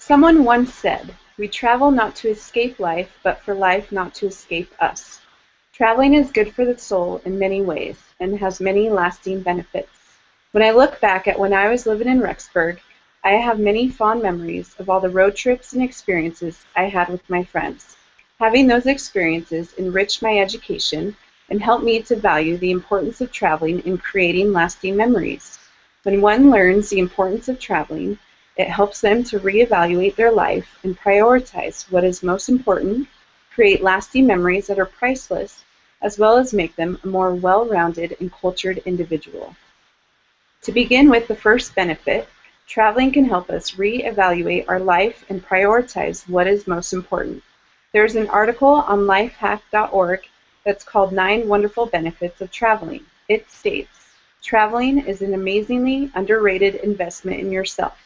Someone once said, "We travel not to escape life, but for life not to escape us." Traveling is good for the soul in many ways and has many lasting benefits. When I look back at when I was living in Rexburg, I have many fond memories of all the road trips and experiences I had with my friends. Having those experiences enriched my education and helped me to value the importance of traveling in creating lasting memories. When one learns the importance of traveling, it helps them to reevaluate their life and prioritize what is most important, create lasting memories that are priceless, as well as make them a more well-rounded and cultured individual. To begin with the first benefit, traveling can help us reevaluate our life and prioritize what is most important. There's an article on lifehack.org that's called 9 Wonderful Benefits of Traveling. It states, "Traveling is an amazingly underrated investment in yourself.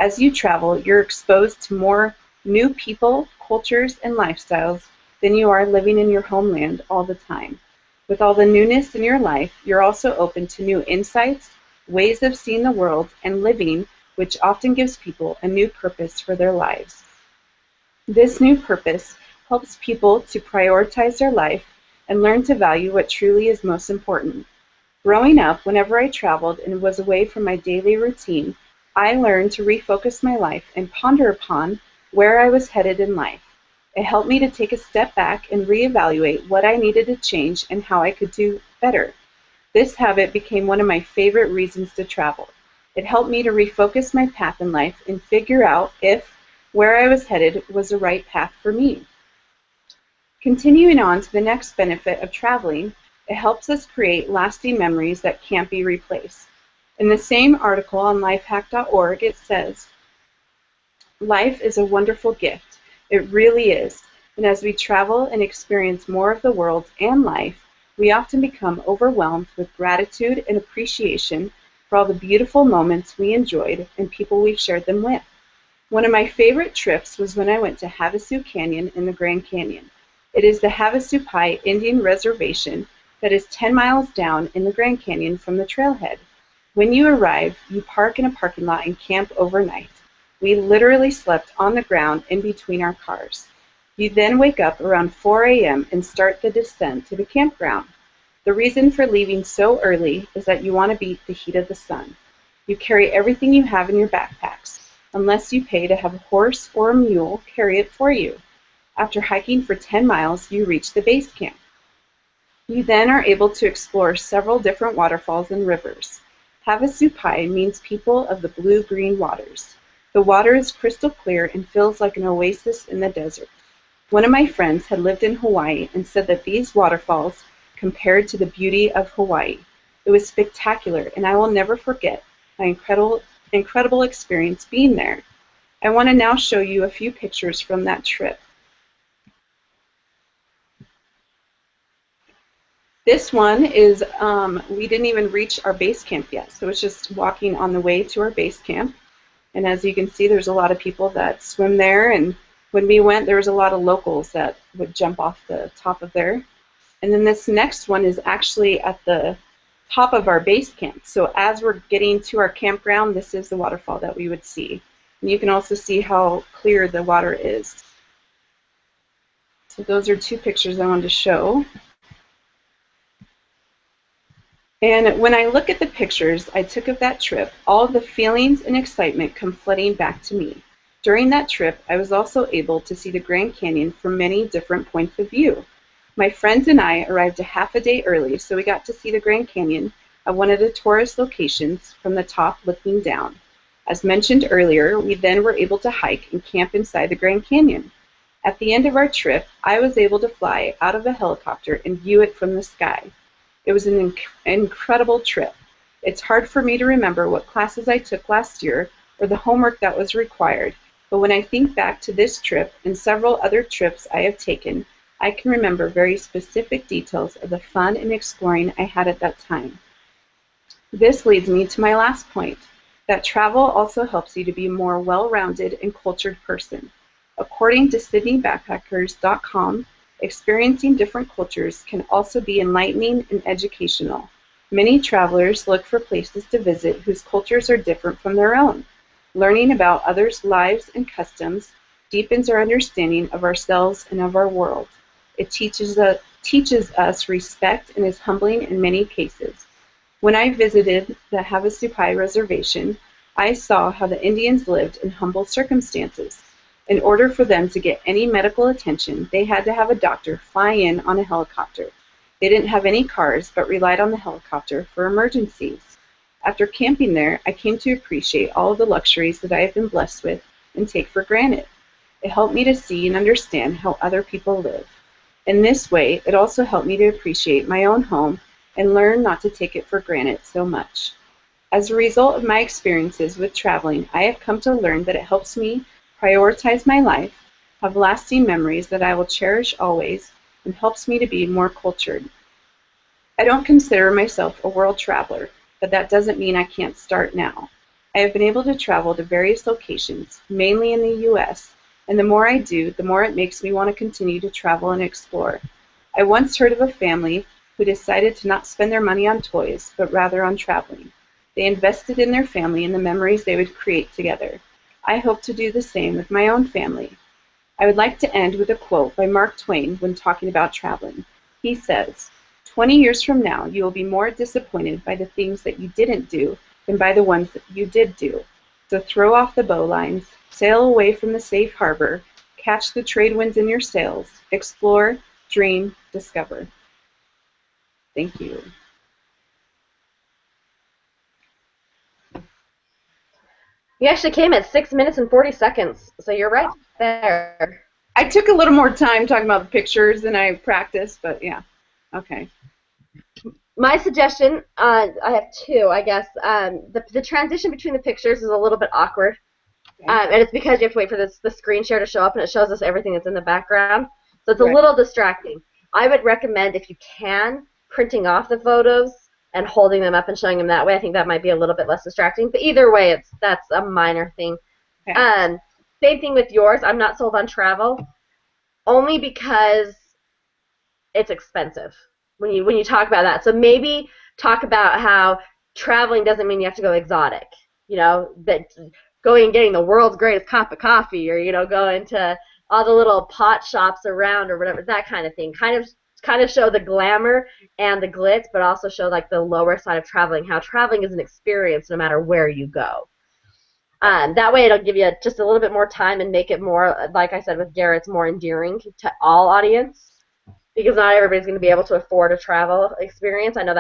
As you travel, you're exposed to more new people, cultures, and lifestyles than you are living in your homeland all the time. With all the newness in your life, you're also open to new insights, ways of seeing the world, and living, which often gives people a new purpose for their lives. This new purpose helps people to prioritize their life and learn to value what truly is most important. Growing up, whenever I traveled and was away from my daily routine, I learned to refocus my life and ponder upon where I was headed in life. It helped me to take a step back and reevaluate what I needed to change and how I could do better. This habit became one of my favorite reasons to travel. It helped me to refocus my path in life and figure out if where I was headed was the right path for me. Continuing on to the next benefit of traveling, it helps us create lasting memories that can't be replaced. In the same article on lifehack.org, it says, "Life is a wonderful gift. It really is. And as we travel and experience more of the world and life, we often become overwhelmed with gratitude and appreciation for all the beautiful moments we enjoyed and people we've shared them with. One of my favorite trips was when I went to Havasu Canyon in the Grand Canyon. It is the Havasupai Indian Reservation that is 10 miles down in the Grand Canyon from the trailhead. When you arrive, you park in a parking lot and camp overnight. We literally slept on the ground in between our cars. You then wake up around 4 a.m. and start the descent to the campground. The reason for leaving so early is that you want to beat the heat of the sun. You carry everything you have in your backpacks, unless you pay to have a horse or a mule carry it for you. After hiking for 10 miles, you reach the base camp. You then are able to explore several different waterfalls and rivers. Havasupai means people of the blue-green waters. The water is crystal clear and feels like an oasis in the desert. One of my friends had lived in Hawaii and said that these waterfalls compared to the beauty of Hawaii. It was spectacular, and I will never forget my incredible experience being there. I want to now show you a few pictures from that trip. This one is, we didn't even reach our base camp yet, so it's just walking on the way to our base camp. And as you can see, there's a lot of people that swim there, and when we went, there was a lot of locals that would jump off the top of there. And then this next one is actually at the top of our base camp. So as we're getting to our campground, this is the waterfall that we would see. And you can also see how clear the water is. So those are two pictures I wanted to show. And when I look at the pictures I took of that trip, all of the feelings and excitement come flooding back to me. During that trip, I was also able to see the Grand Canyon from many different points of view. My friends and I arrived a half a day early, so we got to see the Grand Canyon at one of the tourist locations from the top looking down. As mentioned earlier, we then were able to hike and camp inside the Grand Canyon. At the end of our trip, I was able to fly out of a helicopter and view it from the sky. It was an incredible trip. It's hard for me to remember what classes I took last year or the homework that was required, but when I think back to this trip and several other trips I have taken, I can remember very specific details of the fun and exploring I had at that time. This leads me to my last point, that travel also helps you to be a more well-rounded and cultured person. According to SydneyBackpackers.com, experiencing different cultures can also be enlightening and educational. Many travelers look for places to visit whose cultures are different from their own. Learning about others' lives and customs deepens our understanding of ourselves and of our world. It teaches us respect and is humbling in many cases. When I visited the Havasupai Reservation, I saw how the Indians lived in humble circumstances. In order for them to get any medical attention, they had to have a doctor fly in on a helicopter. They didn't have any cars, but relied on the helicopter for emergencies. After camping there, I came to appreciate all of the luxuries that I have been blessed with and take for granted. It helped me to see and understand how other people live. In this way, it also helped me to appreciate my own home and learn not to take it for granted so much. As a result of my experiences with traveling, I have come to learn that it helps me prioritize my life, have lasting memories that I will cherish always, and helps me to be more cultured. I don't consider myself a world traveler, but that doesn't mean I can't start now. I have been able to travel to various locations, mainly in the U.S., and the more I do, the more it makes me want to continue to travel and explore. I once heard of a family who decided to not spend their money on toys, but rather on traveling. They invested in their family and the memories they would create together. I hope to do the same with my own family. I would like to end with a quote by Mark Twain when talking about traveling. He says, 20 years from now, you will be more disappointed by the things that you didn't do than by the ones that you did do. So throw off the bowlines, sail away from the safe harbor, catch the trade winds in your sails, explore, dream, discover. Thank you. You actually came at 6 minutes and 40 seconds, so you're right there. I took a little more time talking about the pictures than I practiced, but yeah. Okay. My suggestion, I have two, I guess. The transition between the pictures is a little bit awkward. Okay. And it's because you have to wait for the screen share to show up, and it shows us everything that's in the background. So it's a Right. little distracting. I would recommend, if you can, printing off the photos and holding them up and showing them that way. I think that might be a little bit less distracting. But either way, that's a minor thing. Okay. Same thing with yours. I'm not sold on travel, only because it's expensive when you talk about that. So maybe talk about how traveling doesn't mean you have to go exotic. You know, that going and getting the world's greatest cup of coffee, or going to all the little pot shops around, or whatever, that kind of thing. Kind of show the glamour and the glitz, but also show like the lower side of traveling, how traveling is an experience no matter where you go. That way it'll give you just a little bit more time and make it more, like I said with Garrett's, more endearing to all audience, because not everybody's going to be able to afford a travel experience. I know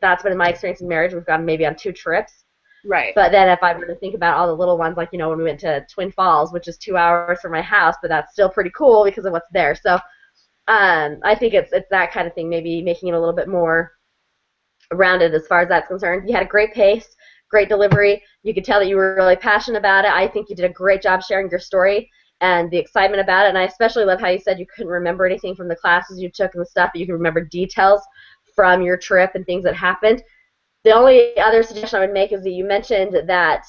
that's been my experience in marriage. We've gone maybe on 2 trips. Right. But then if I were to think about all the little ones, like, when we went to Twin Falls, which is 2 hours from my house, but that's still pretty cool because of what's there. So I think it's that kind of thing, maybe making it a little bit more rounded as far as that's concerned. You had a great pace, great delivery. You could tell that you were really passionate about it. I think you did a great job sharing your story and the excitement about it. And I especially love how you said you couldn't remember anything from the classes you took and the stuff, but you could remember details from your trip and things that happened. The only other suggestion I would make is that you mentioned that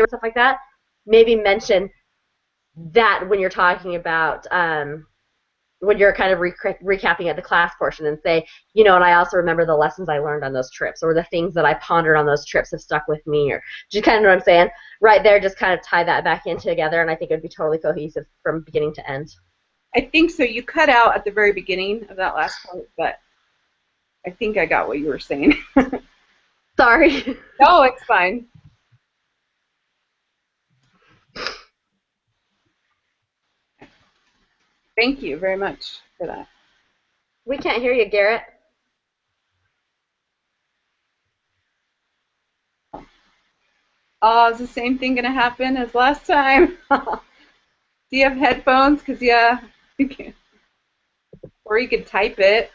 stuff like that. Maybe mention that when you're talking about when you're kind of recapping at the class portion, and say, and I also remember the lessons I learned on those trips, or the things that I pondered on those trips have stuck with me, or just kind of know what I'm saying. Right there, just kind of tie that back in together, and I think it would be totally cohesive from beginning to end. I think so. You cut out at the very beginning of that last part, but I think I got what you were saying. Sorry. No, it's fine. Thank you very much for that. We can't hear you, Garrett. Oh, is the same thing going to happen as last time? Do you have headphones? Because, yeah, you can. Or you could type it.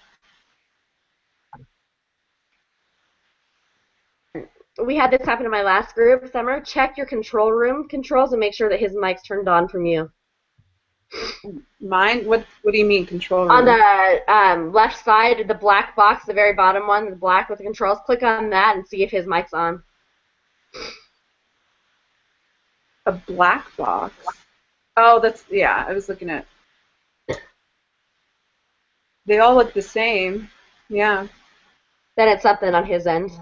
We had this happen in my last group, Summer. Check your control room controls and make sure that his mic's turned on from you. Mine? What do you mean, control room? On the left side, the black box, the very bottom one, the black with the controls, click on that and see if his mic's on. A black box? Oh, yeah, I was looking at. They all look the same. Yeah. Then it's something on his end.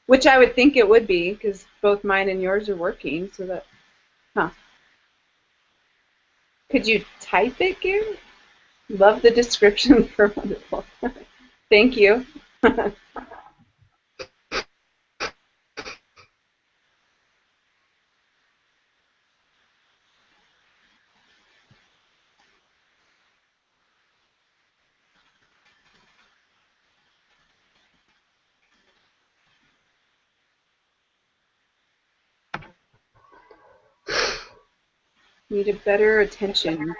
Which I would think it would be because both mine and yours are working. So that, huh? Could you type it, Gary? Love the description for wonderful. Thank you. Need a better attention.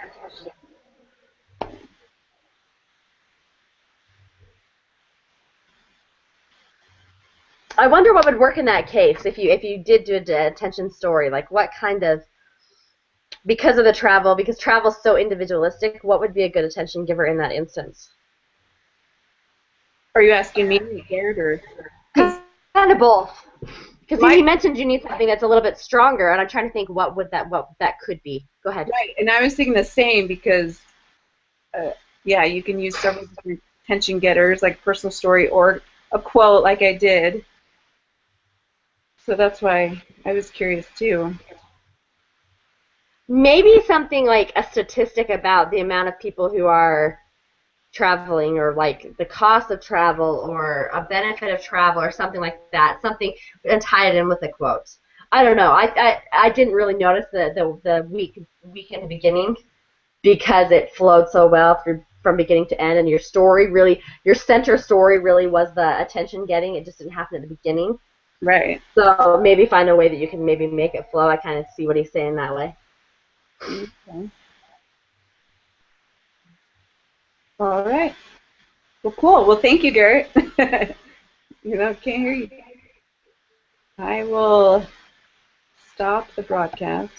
I wonder what would work in that case if you did do a attention story. Like what kind of, because of the travel, because travel's so individualistic, what would be a good attention giver in that instance? Are you asking me, Garrett, or because Kind of both. Because my you mentioned you need something that's a little bit stronger, and I'm trying to think what that could be. Go ahead. right, and I was thinking the same because uh, yeah, you can use several different attention getters like personal story or a quote like I did. So that's why I was curious too. Maybe something like a statistic about the amount of people who are traveling, or like the cost of travel, or a benefit of travel, or something like that. Something, and tie it in with a quote. I don't know. I didn't really notice the week in the beginning because it flowed so well through from beginning to end, and your story really, your center story really was the attention getting. It just didn't happen at the beginning. Right. So maybe find a way that you can maybe make it flow. I kind of see what he's saying that way. Okay. All right. Well, cool. Well, thank you, Garrett. Can't hear you. I will stop the broadcast.